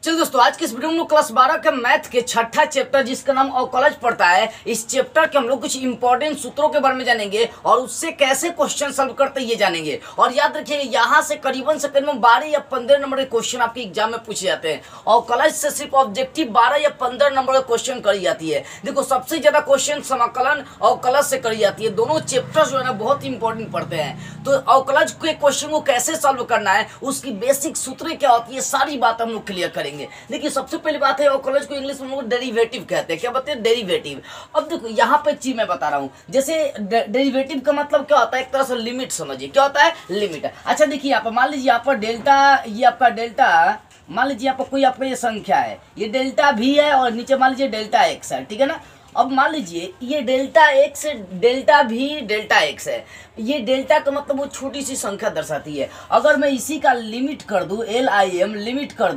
चलो दोस्तों, आज के इस वीडियो में हम क्लास 12 के मैथ के छठा चैप्टर जिसका नाम अवकलज पड़ता है, इस चैप्टर के हम लोग कुछ इंपॉर्टेंट सूत्रों के बारे में जानेंगे और उससे कैसे क्वेश्चन सॉल्व करते हैं ये जानेंगे। और याद रखिए, यहाँ से करीबन 12 या 15 नंबर के क्वेश्चन आपके एग्जाम में पूछे जाते हैं। अवकलज से सिर्फ ऑब्जेक्टिव 12 या 15 नंबर के क्वेश्चन करी जाती है। देखो, सबसे ज्यादा क्वेश्चन समाकलन अवकलज से करी जाती है। दोनों चैप्टर जो है ना बहुत इंपॉर्टेंट पड़ते हैं। तो अवकलज के क्वेश्चन को कैसे सॉल्व करना है, उसकी बेसिक सूत्रें क्या होती है, सारी बात हम लोग क्लियर करेंगे। देखिए, सबसे पहली बात है, अवकलज को इंग्लिश में हम लोग डेरिवेटिव कहते हैं। क्या बताते हैं? डेरिवेटिव। अब देखो, यहाँ पे चीज मैं बता रहा हूँ, जैसे डेरिवेटिव का मतलब क्या होता है, एक तरह से लिमिट समझिए। क्या होता है? लिमिट। अच्छा देखिए, यहाँ पर मान लीजिए, यहाँ पर डेल्टा, ये आपका डेल्टा, मान लीजिए यहाँ पर कोई आपका ये संख्या है, ये डेल्टा भी है और नीचे मान लीजिए डेल्टा एक्स है, ठीक है ना। अब मान लीजिए ये डेल्टा एक्स, डेल्टा भी डेल्टा एक्स है। ये डेल्टा का मतलब वो छोटी सी संख्या दर्शाती है। अगर मैं इसी का लिमिट कर दूं, LIM लिमिट कर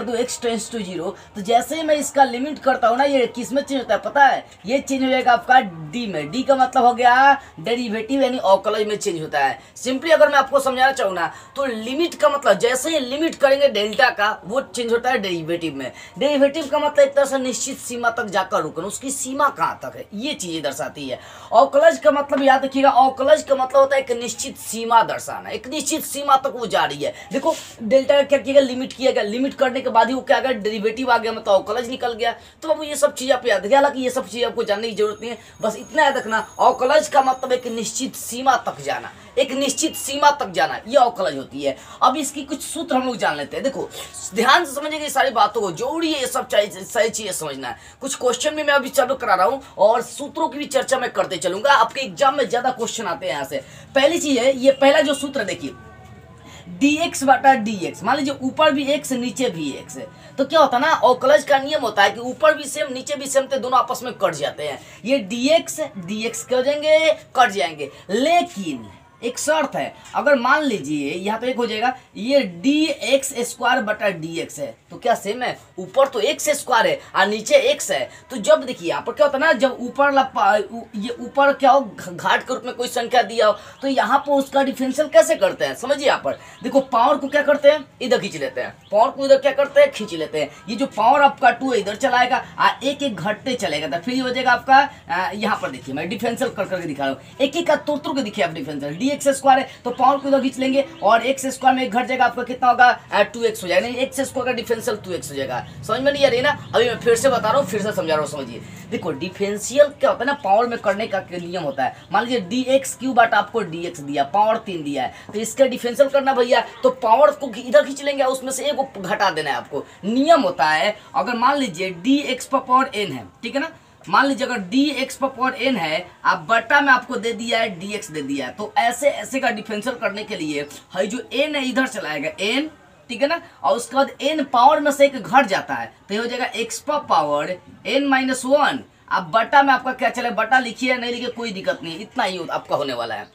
दूं x टेंड्स टू 0, तो जैसे ही मैं इसका लिमिट करता हूँ ना, ये किस में चेंज होता है पता है? ये चेंज हो जाएगा आपका d में। d का मतलब हो गया डेरिवेटिव, यानी अवकलज में चेंज होता है। सिंपली अगर मैं आपको समझाना चाहूँ ना, तो लिमिट का मतलब जैसे ही लिमिट करेंगे डेल्टा का, वो चेंज होता है डेरिवेटिव में। डेरिवेटिव का मतलब एक तरह से निश्चित सीमा तक जाकर रुकना, उसकी सीमा कहाँ तक है, ये चीजें दर्शाती है। अवकलज का मतलब याद रखिएगा, अवकलज का मतलब होता है एक निश्चित सीमा दर्शाना, एक निश्चित सीमा तक वो जा रही है। देखो, डेल्टा का क्या किया, लिमिट किया गया, लिमिट करने के बाद ही वो क्या गया, डेरिवेटिव आ गया, मतलब अवकलज निकल गया। तो अब ये सब चीजें आप याद रखिए। हालांकि ये सब चीजें आपको जानने की जरूरत नहीं है, बस इतना याद रखना, अवकलज का मतलब एक निश्चित सीमा तक जाना, एक निश्चित सीमा तक जाना, ये अवकलज होती है। अब इसकी कुछ सूत्र हम लोग जान लेते हैं। देखो, ध्यान से समझिएगा, ये सारी बातों को जरूरी है, ये सब सही चीजें समझना है। कुछ क्वेश्चन में मैं अभी चालू करा रहा हूँ और सूत्रों की भी चर्चा मैं करते चलूंगा। आपके एग्जाम में ज्यादा क्वेश्चन आते हैं यहाँ से। पहली चीज है, ये पहला जो सूत्र देखिए, dx बटा dx। मान लीजिए ऊपर भी x नीचे भी x है, तो क्या होता है ना, अवकलज का नियम होता है कि ऊपर भी सेम नीचे भी सेम, तो दोनों आपस में कट जाते हैं। ये dx क्या हो जाएंगे, कट जाएंगे। लेकिन एक शर्त है, अगर मान लीजिए यहाँ तो एक हो जाएगा, ये dx² बटा dx है, तो क्या सेम है? ऊपर तो x स्क्वायर है और नीचे x है। तो जब देखिए यहाँ पर क्या होता है ना, जब ये ऊपर क्या हो, घाट के रूप में कोई संख्या दिया हो, तो यहाँ पर उसका डिफरेंशियल कैसे करते हैं, समझिए। यहाँ पर देखो, पावर को क्या करते हैं, इधर खींच लेते हैं, पावर को इधर क्या करते हैं, खींच लेते हैं। ये जो पावर आपका 2 है, इधर चलाएगा और एक एक घटते चलेगा, तो फिर हो जाएगा आपका, यहाँ पर देखिए मैं डिफरेंशियल कर करके दिखा रहा हूँ, एक एक का तोड़ के दिखिए आप डिफरेंशियल। dx² है तो पावर को इधर खींच लेंगे और x² में एक घट जाएगा, आपका कितना होगा, 2x हो जाएगा। नहीं, x² का डिफरेंशियल 2x हो जाएगा। समझ में नहीं आ रही ना? अभी मैं फिर से बता रहा हूँ, फिर से समझा रहा हूँ, समझिए। देखो, डिफरेंशियल क्या होता है ना, पावर में करने का नियम होता है। मान लीजिए dx³ बटा आपको dx दिया, पावर 3 दिया है, तो इसका डिफरेंशियल करना भैया, तो पावर को इधर खींच लेंगे, उसमें से एक घटा देना है आपको। नियम होता है, अगर मान लीजिए dx⁴n है, ठीक है ना, मान लीजिए अगर dx⁴n है, आप बटा में आपको दे दिया है, dx दे दिया है, तो ऐसे ऐसे का डिफरेंशियल करने के लिए है जो n है इधर चलाएगा, n, ठीक है ना, और उसके बाद n पावर में से एक घट जाता है, तो ये हो जाएगा x⁴n-1। अब बटा में आपका क्या चले, बटा लिखिए नहीं लिखिए कोई दिक्कत नहीं, इतना ही आपका होने वाला है।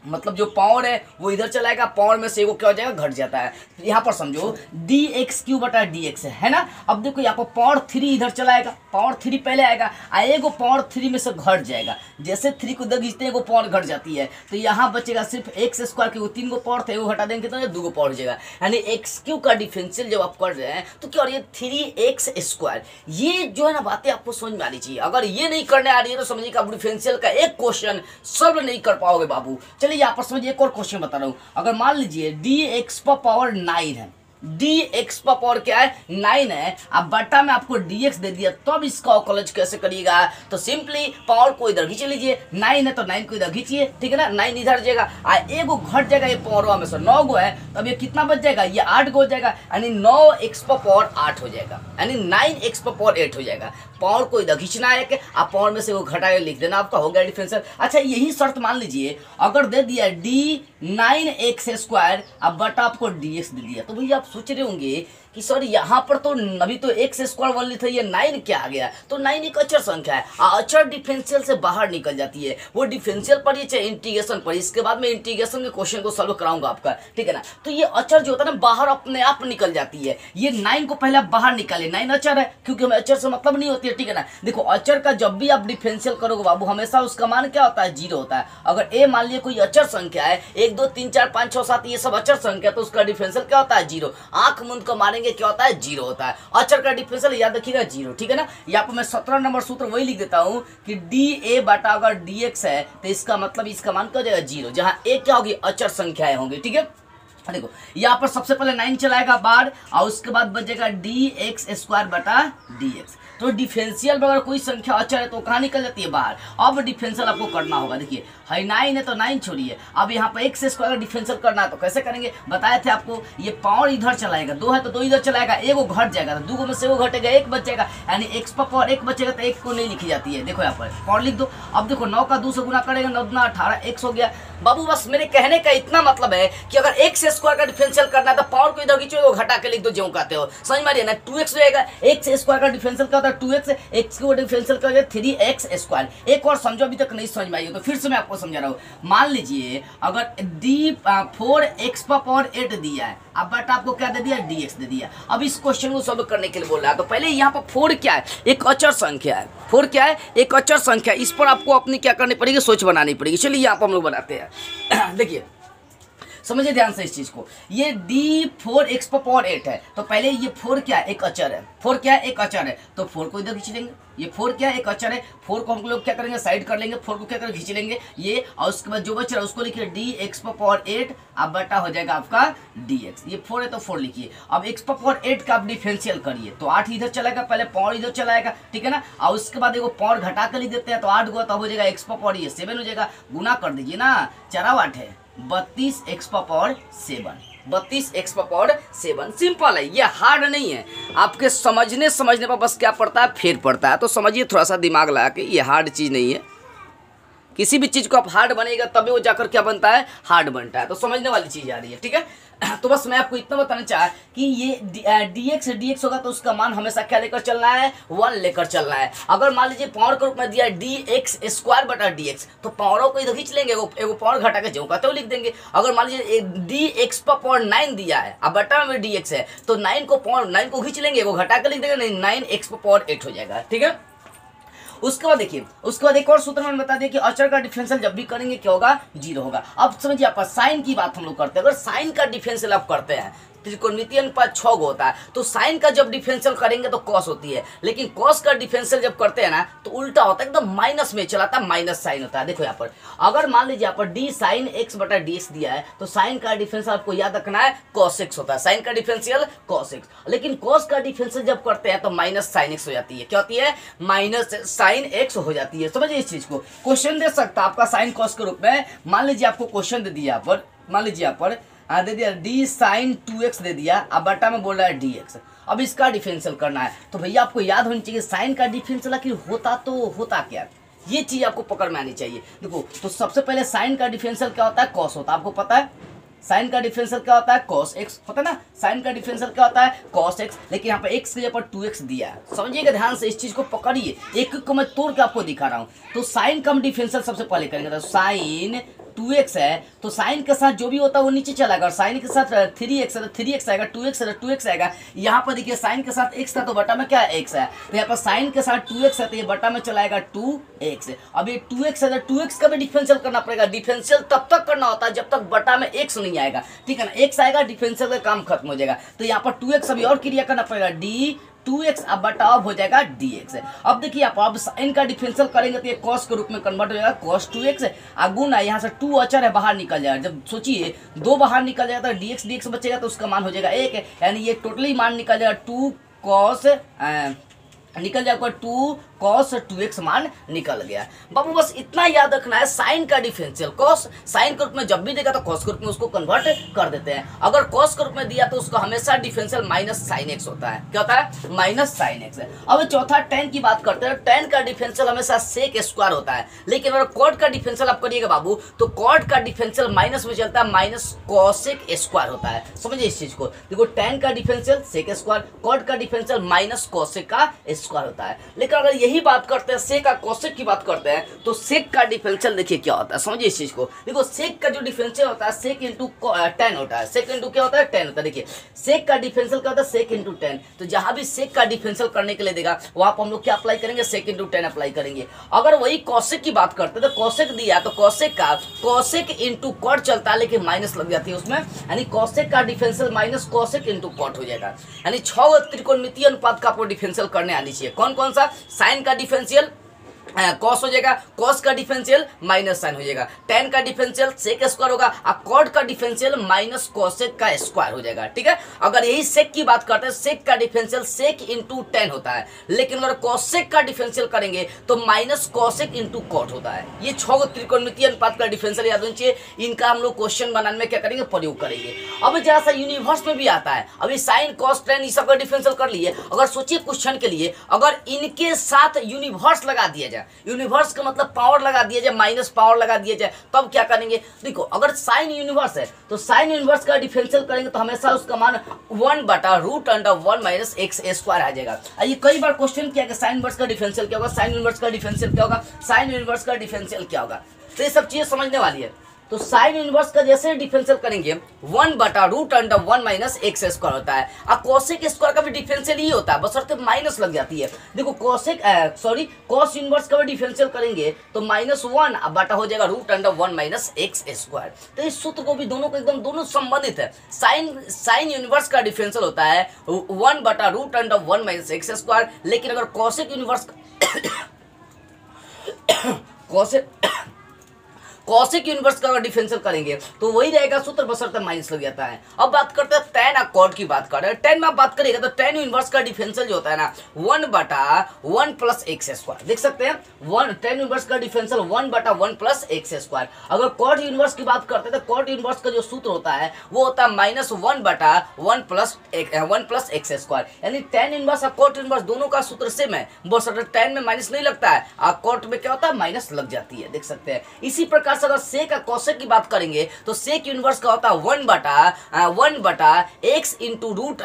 मतलब जो पावर है वो इधर चलाएगा, पावर में से वो क्या हो जाएगा, घट जाता है। तो यहाँ पर समझो dx³ बटा dx है ना। अब देखो यहाँ पर पावर 3 इधर चलाएगा, पावर 3 पहले आएगा, आएगा पावर 3 में से घट जाएगा। जैसे 3 को इधर खींचते हैं, वो पावर घट जाती है, तो यहाँ बचेगा सिर्फ x² की, वो 3 को पावर थे, वो हटा देंगे तो 2 को पावर हो जाएगा। यानी x³ का डिफरेंशियल जब आप कर रहे हैं तो क्या हो रही है, 3x²। ये जो है ना बातें आपको समझ में आनी चाहिए। अगर ये नहीं करने आ रही है तो समझिए कि आप डिफरेंशियल का एक क्वेश्चन सॉल्व नहीं कर पाओगे बाबू। चलिए यहाँ पर समझिए, एक और क्वेश्चन बता रहा हूँ। अगर मान लीजिए dx⁴ 9 है, dx⁴ क्या है, 9 है, अब बटा में आपको dx दे दिया, तब तो इसका अवकलज कैसे करिएगा, तो सिंपली पावर को इधर खींच लीजिए, 9 है तो 9 को इधर खींचिए, ठीक है ना, 9 इधर जाएगा, एगो घट जाएगा, ये पावर में से 9 गो है, तो अब ये कितना बच जाएगा, ये 8 गो हो जाएगा, यानी 9x⁴8 हो जाएगा, यानी 9x⁴8 हो जाएगा। पावर को इधर खींचना है, आप पावर में से वो घटा के लिख देना, आपका हो गया डिफरेंशियल। अच्छा, यही शर्त मान लीजिए अगर दे दिया d9x², अब बटा आपको dx दे दिया, तो भैया आप सोच रहे होंगे कि सर यहाँ पर तो अभी तो x² वाली था, ये 9 क्या आ गया, तो 9 एक अचर संख्या है, अचर डिफरेंशियल से बाहर निकल जाती है। वो डिफरेंशियल पढ़िए चाहे इंटीग्रेशन पढ़िए, इसके बाद में इंटीग्रेशन के क्वेश्चन को सॉल्व कराऊंगा आपका, ठीक है ना। तो ये अचर जो होता है ना, बाहर अपने आप निकल जाती है। ये 9 को पहले आप बाहर निकाले, 9 अचर है, क्योंकि हमें अचर से मतलब नहीं होती है, ठीक है ना। देखो, अचर का जब भी आप डिफरेंशियल करोगे बाबू, हमेशा उसका मान क्या होता है, 0 होता है। अगर a मान लिया कोई अचर संख्या है, 1 2 3 4 5 6 7, ये सब अचर संख्या, तो उसका डिफरेंशियल क्या होता है, 0। आंख मूंद कर मारेंगे करेंगे क्या होता है, जीरो होता है। अचर का डिफरेंशियल याद रखिएगा जीरो, ठीक है ना। यहाँ पर मैं 17 नंबर सूत्र वही लिख देता हूँ कि डी ए बटा अगर डी एक्स है तो इसका मतलब इसका मान क्या हो जाएगा, जीरो, जहाँ ए क्या होगी, अचर संख्याएं होंगी, ठीक है। देखो यहाँ पर सबसे पहले 9 चलाएगा बाहर और उसके बाद बचेगा डी एक्स स्क्वायर बटा डी एक्स। तो डिफरेंशियल में अगर कोई संख्या अचर है तो कहाँ निकल जाती है, बाहर। अब डिफरेंशियल आपको करना होगा, देखिए है 9 है तो 9 छोड़िए, अब यहाँ पर एक्स स्क्वायर का डिफरेंशियल करना है तो कैसे करेंगे, बताए थे आपको। ये पावर इधर चलाएगा, 2 है तो 2 इधर चलाएगा, एगो घट जाएगा तो 2 में से वो घटेगा, 1 बचेगा, यानी एक्स पर पावर 1 बचेगा तो 1 को नहीं लिखी जाती है। देखो यहाँ पर पावर लिख दो। अब देखो 9 का 2 से गुना करेगा, 9 दूना 18, एक्स हो गया। बाबू बस मेरे कहने का इतना मतलब है कि अगर एक्स स्क्वायर का डिफरेंशियल करना है तो पावर को इधर खींचो, घटा के लिख दो जो कहते हो, समझ में आ रही है ना। 2x हो जाएगा, एक्स स्क्वायर का डिफरेंशियल क्या होता है 2x, एक्स को डिफरेंशियल क्या हो जाएगा 3x स्क्वायर। एक और समझो, अभी तक नहीं समझ में आई हो तो फिर से मैं आपको समझा रहा हूँ। मान लीजिए अगर डी 4x पर पावर 8 दिया है, अब बट आपको क्या दे दिया, dx दे दिया। अब इस क्वेश्चन को सॉल्व करने के लिए बोल रहा है तो पहले यहाँ पर 4 क्या है, एक अचर संख्या है। 4 क्या है, एक अचर संख्या। इस पर आपको अपनी क्या करनी पड़ेगी, सोच बनानी पड़ेगी। चलिए यहाँ पर हम लोग बनाते हैं। देखिए समझिए ध्यान से इस चीज को, ये d4x पर पावर 8 है तो पहले ये 4 क्या है, एक अचर है। 4 क्या है, एक अचर है तो 4 को इधर खींच लेंगे। ये 4 क्या है, एक अचर है, 4 को हम लोग क्या करेंगे, साइड कर लेंगे, 4 को क्या करेंगे, खींच लेंगे ये, और उसके बाद जो बच रहा है उसको लिखिए dx पर पावर 8, अब बटा हो जाएगा आपका dx। ये 4 है तो 4 लिखिए। अब x पर पावर 8 का आप डिफरेंशियल करिए तो 8 इधर चलाएगा, पहले पावर इधर चलाएगा, ठीक है ना। और उसके बाद एगो पावर घटा कर लिख देते हैं तो 8 गुना तो हो जाएगा x पर पावर ये 7 हो जाएगा, गुना कर दीजिए ना, 4 8 है 32x पर पावर 7, 32x पर पावर 7। सिंपल है, ये हार्ड नहीं है। आपके समझने पर बस क्या पड़ता है, फेर पड़ता है। तो समझिए थोड़ा सा दिमाग लगा के, ये हार्ड चीज़ नहीं है। किसी भी चीज़ को आप हार्ड बनेगा तभी वो जाकर क्या बनता है, हार्ड बनता है। तो समझने वाली चीज़ आ रही है, ठीक है। तो बस मैं आपको इतना बताना चाहा कि ये dx होगा तो उसका मान हमेशा क्या लेकर चलना है, 1 लेकर चलना है। अगर मान लीजिए पावर के रूप में दिया dx स्क्वायर बटा dx तो पावरों को इधर खींच लेंगे, एगो पावर घटा के जो कहते हो लिख देंगे। अगर मान लीजिए dx पर पावर 9 दिया है, अब बटा में dx है तो 9 को खींच लेंगे, एगो घटा के लिख देंगे, नहीं 9x पर पावर 8 हो जाएगा, ठीक है। उसके बाद देखिए, उसके बाद एक और सूत्र मैंने बता दिया कि अचर का डिफरेंशियल जब भी करेंगे क्या होगा, जीरो होगा। अब समझिए आप साइन की बात हम लोग करते हैं। अगर साइन का डिफरेंशियल आप करते हैं, त्रिकोणमितीय अनुपात 6 होता है तो साइन का जब डिफरेंशियल करेंगे तो कॉस होती है, लेकिन कॉस का डिफरेंशियल जब करते हैं ना तो उल्टा होता है, एकदम माइनस में चलाता है, माइनस साइन होता है। देखो यहाँ पर अगर मान लीजिए यहाँ पर डी साइन एक्स बटा डी एक्स दिया है तो साइन का डिफरेंशियल आपको याद रखना है कॉस एक्स होता है, साइन का डिफरेंशियल कॉस एक्स। लेकिन कॉस का डिफरेंशियल जब करते हैं तो माइनस साइन एक्स हो जाती है, क्या होती है, माइनस साइन एक्स हो जाती है। समझिए इस चीज को, क्वेश्चन दे सकता है आपका साइन कॉस के रूप में। मान लीजिए आपको क्वेश्चन दे दिया पर, मान लीजिए यहाँ पर दे दिया डी साइन 2x दे दिया, अब बटा में बोल रहा है dx। अब इसका डिफरेंशियल करना है तो भैया आपको याद होनी चाहिए साइन का डिफरेंशियल आखिर होता क्या, ये चीज आपको पकड़ में आनी चाहिए। देखो तो सबसे पहले साइन का डिफरेंशियल क्या होता है, कॉस होता है, आपको पता है। साइन का डिफरेंशियल क्या होता है, कॉस एक्स, पता ना, साइन का डिफरेंशियल क्या होता है, कॉस एक्स। लेकिन यहाँ पर एक्स के जगह पर 2x दिया है, समझिएगा ध्यान से, इस चीज को पकड़िए, एक को मैं तोड़ के आपको दिखा रहा हूँ। तो साइन का हम डिफरेंशियल सबसे पहले करेंगे, तो साइन 2x है तो साइन के साथ जो भी होता है वो नीचे चला और साइन के साथ 3x है तो 3x आएगा, 2x है तो 2x आएगा। यहाँ पर देखिए साइन के साथ x था तो बटा में क्या है, x है। तो यहाँ पर साइन के साथ 2x है तो ये बटा में चलाएगा 2x। अब ये 2x है तो 2x का भी डिफरेंशियल करना पड़ेगा। डिफरेंशियल तब तक करना होता है जब तक बटा में x नहीं आएगा, ठीक है ना। x आएगा डिफरेंशियल का काम खत्म हो जाएगा। तो यहाँ पर 2x अभी और क्रिया करना पड़ेगा, d 2x अब बटा अब हो जाएगा dx। अब देखिए आप अब साइन का डिफरेंशियल करेंगे तो ये cos के रूप में कन्वर्ट हो जाएगा cos 2x। गुना यहाँ से 2 अचर है बाहर निकल जाएगा, जब सोचिए 2 बाहर निकल जाएगा तो dx बचेगा तो उसका मान हो जाएगा 1, यानी ये टोटली मान निकल जाएगा 2 cos निकल जाएगा 2 cos 2x मान निकल गया। बाबू बस इतना याद रखना है, साइन का डिफरेंशियल cos साइन के रूप में जब भी देगा तो cos के रूप में उसको कन्वर्ट कर देते हैं। अगर cos के रूप में दिया तो उसका हमेशा डिफरेंशियल माइनस साइन x होता है, क्या होता है, माइनस साइन x है। अब चौथा tan की बात करते हैं, tan का डिफरेंशियल हमेशा sec स्क्वायर होता है। लेकिन अगर cot का डिफरेंशियल आप करिएगा बाबू तो cot का डिफरेंशियल माइनस में चलता है, माइनस cosec स्क्वायर होता है। समझिए इस चीज को, देखो tan का डिफरेंशियल sec स्क्वायर, cot का डिफरेंशियल माइनस cosec का स्क्वायर होता है। लेकिन अगर यही बात करते हैं सेक का कोसेक की बात करते हैं तो सेक का डिफरेंशियल देखिए क्या होता है, समझिए इस चीज को। देखो सेक का जो डिफरेंशियल होता है सेक इंटू टेन होता है, सेक इंटू क्या होता है 10 होता है। देखिए सेक का डिफरेंशियल क्या होता है सेक इंटू 10, तो जहां भी सेक का डिफरेंशियल करने के लिए देगा वहां पर हम लोग क्या अप्लाई करेंगे सेक इंटू 10 अप्लाई करेंगे। अगर वही कोसेक की बात करते हैं तो कोसेक दिया तो कोसेक का कोसेक इंटू कॉट चलता है लेकिन माइनस लग जाती है उसमें, यानी कोसेक का differential minus cosec into cot हो जाएगा। यानी 6 त्रिकोणमितीय अनुपात का आपको डिफरेंशियल करने आनी चाहिए। कौन कौन सा, साइन का डिफरेंशियल कॉस हो जाएगा, कॉस का डिफरेंशियल माइनस साइन हो जाएगा, टेन का डिफरेंशियल सेक स्क्वायर होगा और कॉट का डिफरेंशियल माइनस कोसेक का स्क्वायर हो जाएगा। ठीक है, अगर यही सेक की बात करते हैं सेक का डिफरेंशियल सेक इंटू 10 होता है, लेकिन अगर कोसेक का डिफरेंशियल करेंगे तो माइनस कोसेक इंटू कॉट होता है। ये 6 त्रिकोणमितीय अनुपात का डिफरेंशियल याद होना चाहिए, इनका हम लोग क्वेश्चन बनाने में क्या करेंगे प्रयोग करेंगे। अब जरा सा यूनिवर्स में भी आता है, अभी साइन कॉस टेन इस सब का डिफरेंशियल कर लिए, अगर सोचिए क्वेश्चन के लिए अगर इनके साथ यूनिवर्स लगा दिया जाए, यूनिवर्स का मतलब पावर लगा दिया जाए माइनस पावर लगा दिया जाए, तब क्या करेंगे। देखो अगर साइन यूनिवर्स है तो साइन यूनिवर्स का डिफरेंशियल करेंगे तो हमेशा उसका मान 1/√1 माइनस एक्स स्क्वायर आ जाएगा। ये कई बार क्वेश्चन किया कि साइन इनवर्स का डिफरेंशियल क्या होगा, साइन इनवर्स का डिफरेंशियल क्या होगा, साइन इनवर्स का डिफरेंशियल क्या होगा, तो ये सब चीजें समझने वाली है। तो साइन इनवर्स का जैसे डिफरेंशियल करेंगे 1/√1 माइनस एक्स स्क्वायर होता है, और कोसेक स्क्वायर का भी डिफरेंशियल ही होता है, बशर्ते माइनस लग जाती है। देखो कॉस इनवर्स का भी डिफरेंशियल करेंगे तो -1 बटा हो जाएगा √1 माइनस एक्स स्क्वायर। तो इस सूत्र को भी दोनों को एकदम दोनों संबंधित है। साइन इनवर्स का डिफरेंशियल होता है 1/√1 माइनस एक्स स्क्वायर, लेकिन अगर कॉसेक इनवर्स कॉसेक इनवर्स का अगर डिफरेंशियल करेंगे तो वही रहेगा सूत्र, बशर्ते माइनस लग जाता है। अब बात करते हैं टेन और कॉट की बात कर रहे हैं। टेन में आप बात करिएगा तो टेन इनवर्स का डिफरेंशियल जो होता है ना 1/1 प्लस एक्स स्क्वायर, देख सकते हैं टेन इनवर्स का डिफरेंशियल 1/1 प्लस एक्स स्क्वायर। अगर कॉट इनवर्स की बात करते हैं तो कॉट इनवर्स का जो सूत्र होता है वो होता है -1/1 प्लस एक्स स्क्वायर। यानी टेन इनवर्स और कॉट इनवर्स दोनों का सूत्र सेम है, बशर्ते टेन में माइनस नहीं लगता है और कॉट में क्या होता है माइनस लग जाती है, देख सकते हैं। इसी प्रकार अगर सेक और कोसेक की बात करेंगे तो सेक इनवर्स का होता है 1/x into root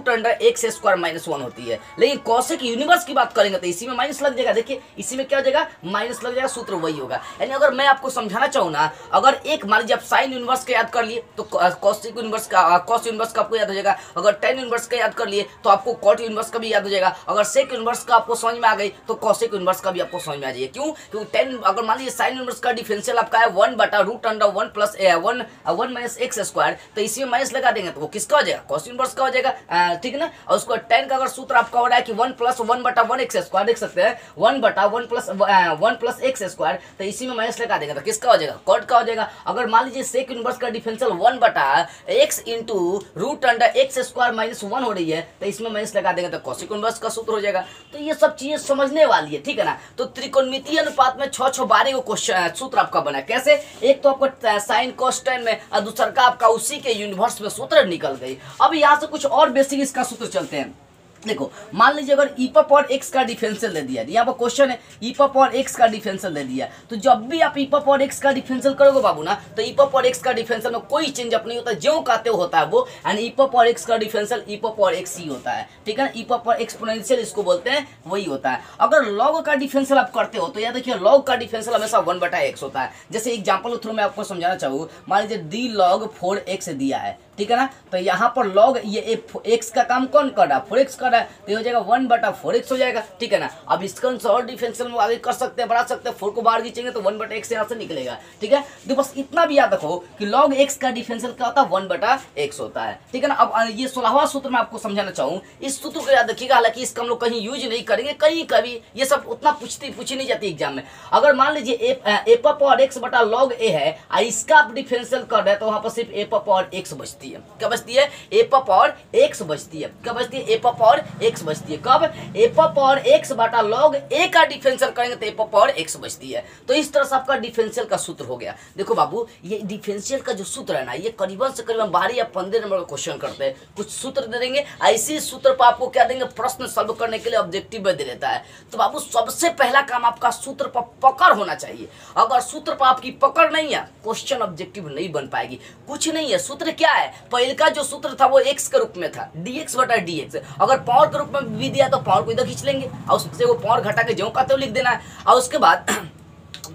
under X square -1 होती है, लेकिन कोसेक यूनिवर्स की बात करेंगे तो इसी में माइनस लग जाएगा। देखिए इसी में क्या हो जाएगा माइनस लग जाएगा, सूत्र वही होगा। यानी अगर मैं आपको समझाना चाहूँ ना, अगर एक मान लीजिए आप साइन इनवर्स का याद कर लिए तो कोसेक इनवर्स का कॉस इनवर्स का आपको याद हो जाएगा, अगर टेन इनवर्स का याद कर लिए तो आपको कॉट इनवर्स का भी याद हो जाएगा, अगर सेक इनवर्स का आपको समझ में आ गई तो कोसेक इनवर्स का भी आपको समझ में आ जाएगी। क्यों, क्योंकि टेन अगर मान लीजिए साइन इनवर्स का डिफरेंशियल आपका है 1/√1 प्लस 1 माइनस एक्स स्क्वायर, तो इसी में माइनस लगा देंगे तो वो किसका हो जाएगा कॉस इनवर्स का हो जाएगा, ठीक है ना। और उसको टेन का अगर सूत्र आपका हो रहा है कि 1 + 1/1 एक्स स्क्वायर, देख सकते हैं 1/1 प्लस एक्स स्क्वायर, तो इसी में माइनस लगा देंगे तो किसका हो जाएगा कॉट का हो जाएगा। अगर मान लीजिए सेक इनवर्स का differential 1/x into √x square -1 हो रही है तो इसमें माइनस लगा देंगे तो कोसेक इनवर्स का सूत्र हो जाएगा। तो ये सब चीजें समझने वाली है, ठीक है ना। तो त्रिकोणमितीय अनुपात में 6-12 को क्वेश्चन सूत्र आपका बना, कैसे, एक तो आपका साइन कॉस टेन में और दूसरा का आपका उसी के यूनिवर्स में सूत्र निकल गई। अब यहाँ से कुछ और बेसिक इसका सूत्र चलते हैं। देखो मान लीजिए अगर e पावर x का डिफरेंशियल दे दिया, यहाँ पर क्वेश्चन है e पावर x का डिफरेंशियल दे दिया, तो जब भी आप e पावर x का डिफरेंशियल करोगे बाबू ना तो e पावर x का डिफरेंशियल में कोई चेंज अप नहीं होता, जो कहते हो होता है वो, एंड e पावर x का डिफरेंशियल e पावर x ही होता है, ठीक है ना। e पावर एक्सपोनेंशियल इसको बोलते हैं, वही होता है। अगर log का डिफरेंशियल आप करते हो तो याद देखिए log का डिफरेंशियल हमेशा 1/x होता है। जैसे एग्जाम्पल के थ्रू मैं आपको समझाना चाहूँ, मान लीजिए d log 4x दिया है, ठीक है ना, तो यहाँ पर log ये x का काम कौन कर रहा है 4x कर रहा है, तो ये हो जाएगा 1/4x हो जाएगा, ठीक है ना। अब इसका और डिफरेंशियल में आगे कर सकते हैं, बढ़ा सकते हैं, 4 को बाहर खींचेंगे तो 1/x यहाँ से निकलेगा, ठीक है। तो बस इतना भी याद रखो कि log x का डिफरेंशियल क्या होता है 1/x होता है, ठीक है ना। अब ये 16वां सूत्र मैं आपको समझाना चाहूँ, इस सूत्र को याद रखिएगा, हालांकि इसका हम लोग कहीं यूज नहीं करेंगे, कहीं कभी ये सब उतना पूछी नहीं जाती एग्जाम में। अगर मान लीजिए a पावर x बटा log a है, इसका आप डिफरेंशियल कर रहे हैं तो वहां पर सिर्फ a पावर x बचती है, क्या बचती है a पावर x बचती है, क्या बचती है a पावर x बचती है, कब a पावर x बटा log a का डिफरेंशियल करेंगे तो a पावर x बचती है। तो इस तरह से आपका डिफरेंशियल का सूत्र हो गया। देखो बाबू ये डिफरेंशियल का जो सूत्र है ना, ये करीबन से करीबन 12 या 15 नंबर का क्वेश्चन करते हैं, कुछ सूत्र दे देंगे, ऐसी सूत्र पर आपको क्या देंगे प्रश्न सॉल्व करने के लिए ऑब्जेक्टिव में दे देता है। तो बाबू सबसे पहला काम आपका सूत्र पर पकड़ होना चाहिए, अगर सूत्र पर आपकी पकड़ नहीं है क्वेश्चन ऑब्जेक्टिव नहीं बन पाएगी। कुछ नहीं है, सूत्र क्या है, पहले का जो सूत्र था वो x के रूप में था, dx बटा dx। अगर पावर के रूप में भी दिया तो पावर को इधर खींच लेंगे और उससे वो पावर घटा के जो कहते हो लिख देना है। और उसके बाद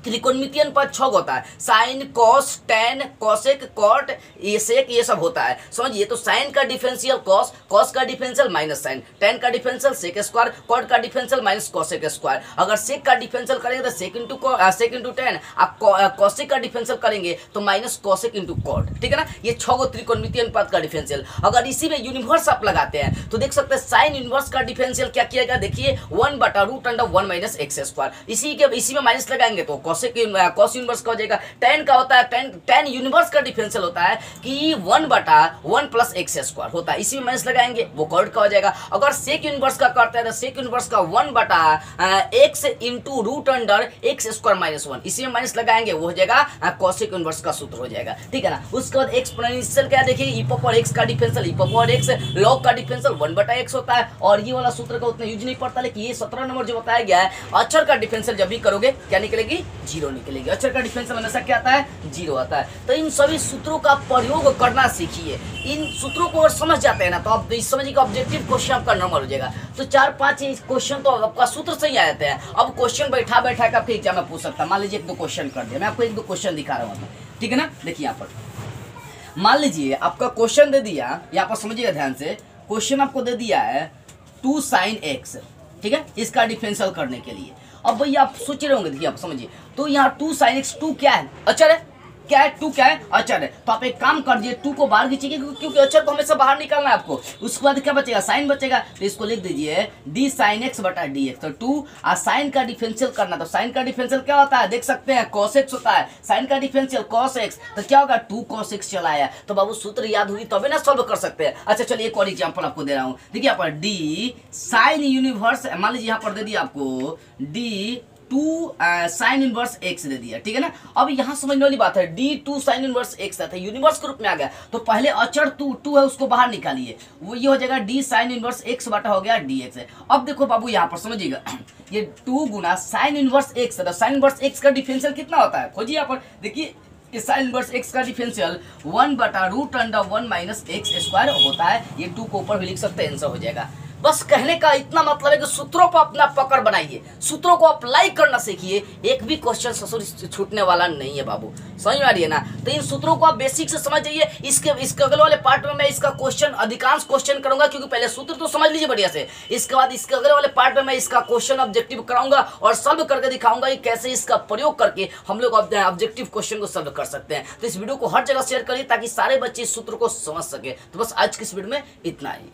त्रिकोणमितीय अनुपात 6 होता है, sine cos tan cosec cot ये सेक ये सब होता है, समझिए। तो साइन का डिफरेंशियल कॉस, कॉस का डिफरेंशियल माइनस साइन, टेन का डिफरेंशियल सेक स्क्वायर, कॉट का डिफरेंशियल माइनस कोसेक स्क्वायर। अगर सेक का डिफरेंशियल करेंगे तो सेक इंटू टेन, आप कोसेक का डिफरेंशियल करेंगे तो माइनस कोसेक इंटू कॉट, ठीक है ना। ये 6 गो त्रिकोणमितीय अनुपात का डिफरेंशियल। अगर इसी में यूनिवर्स आप लगाते हैं तो देख सकते हैं साइन इनवर्स का डिफरेंशियल क्या किएगा, देखिए 1/√1 माइनस एक्स स्क्वायर। इसी में माइनस लगाएंगे तो कॉस इनवर्स का हो जाएगा। टेन का होता है टेन यूनिवर्स का डिफरेंशियल होता है कि 1/1 प्लस एक्स स्क्वायर होता है, इसी में माइनस लगाएंगे वो कॉट का हो जाएगा। अगर सेक इनवर्स का करते हैं तो सेक इनवर्स का 1/x into root under X square minus 1, इसी में माइनस लगाएंगे वो हो जाएगा कॉसेक इनवर्स का सूत्र हो जाएगा, ठीक है ना। उसके बाद एक्सपोनेंशियल क्या देखिए, ई पावर एक्स का डिफरेंशियल, ई पावर एक्स लॉग का डिफरेंशियल 1/x होता है। और ये वाला सूत्र का उतना यूज नहीं पड़ता, लेकिन ये 17 नंबर जो बताया गया है, अक्षर का डिफरेंशियल जब भी करोगे क्या निकलेगी, 0 निकलेगी। अक्षर का डिफरेंशियल हमेशा क्या आता है, 0 आता है। तो इन सभी सूत्रों का प्रयोग करना सीखिए। इन सूत्रों को अगर समझ जाते हैं ना तो आप इस समझिए कि ऑब्जेक्टिव क्वेश्चन आपका नॉर्मल हो जाएगा। तो 4-5 क्वेश्चन तो आपका सूत्र से ही आ जाते हैं। अब क्वेश्चन बैठा कर फिर एग्जाम में पूछ सकता है। मान लीजिए 1-2 क्वेश्चन कर दिया, मैं आपको 1-2 क्वेश्चन दिखा रहा हूँ, ठीक है ना। देखिए यहाँ पर मान लीजिए आपका क्वेश्चन दे दिया, यहाँ पर समझिएगा ध्यान से, क्वेश्चन आपको दे दिया है 2 sin x, ठीक है, इसका डिफरेंशियल करने के लिए। अब भैया आप सोच रहे होंगे, देखिए आप समझिए, तो यहाँ 2 sin x 2 क्या है, अचर है, क्या है 2 क्या है, अचर है। तो आप एक काम कर दीजिए 2 को बाहर खींचिए क्योंकि अचर को हमेशा बाहर निकालना है आपको। उसके बाद क्या बचेगा, साइन बचेगा, तो इसको लिख दीजिए d sin x बटा dx। तो 2 और साइन का डिफरेंशियल करना, तो साइन का डिफरेंशियल क्या होता है, देख सकते हैं cos x होता है, साइन का डिफरेंशियल cos x, तो क्या होगा 2 cos x चला आया। तो बाबू सूत्र याद होगी तभी ना सॉल्व कर सकते हैं। अच्छा चलिए एक और एग्जांपल आपको दे रहा हूँ, देखिए यहाँ पर d साइन यूनिवर्स, मान लीजिए यहाँ पर दे दिया आपको d 2 साइन इनवर्स x दे दिया, ठीक है ना। अब यहाँ समझने वाली बात है, d2 साइन इनवर्स x था, यूनिवर्स के रूप में आ गया, तो पहले अचर 2 है उसको बाहर निकालिए, वो ये हो जाएगा d साइन इनवर्स x बटा हो गया dx है। अब देखो बाबू यहाँ पर समझिएगा, ये 2 गुना साइन इनवर्स x है, तो साइन इनवर्स x का डिफरेंशियल कितना होता है, खोजिए यहाँ पर, देखिए साइन इनवर्स x का डिफरेंशियल 1/√1 माइनस एक्स स्क्वायर होता है। ये 2 को ऊपर भी लिख सकते हैं, आंसर हो जाएगा। बस कहने का इतना मतलब है कि सूत्रों पर अपना पकड़ बनाइए, सूत्रों को अप्लाई करना सीखिए, एक भी क्वेश्चन ससुर छूटने वाला नहीं है बाबू, समझ में आ रही है ना। तो इन सूत्रों को आप बेसिक से समझ जाइए। इसके अगले वाले पार्ट में मैं इसका क्वेश्चन अधिकांश क्वेश्चन करूंगा, क्योंकि पहले सूत्र तो समझ लीजिए बढ़िया से, इसके बाद इसके अगले वाले पार्ट में मैं इसका क्वेश्चन ऑब्जेक्टिव कराऊंगा और सॉल्व करके दिखाऊंगा कि कैसे इसका प्रयोग करके हम लोग ऑब्जेक्टिव क्वेश्चन को सॉल्व कर सकते हैं। तो इस वीडियो को हर जगह शेयर करिए ताकि सारे बच्चे इस सूत्र को समझ सके। तो बस आज की इस वीडियो में इतना ही।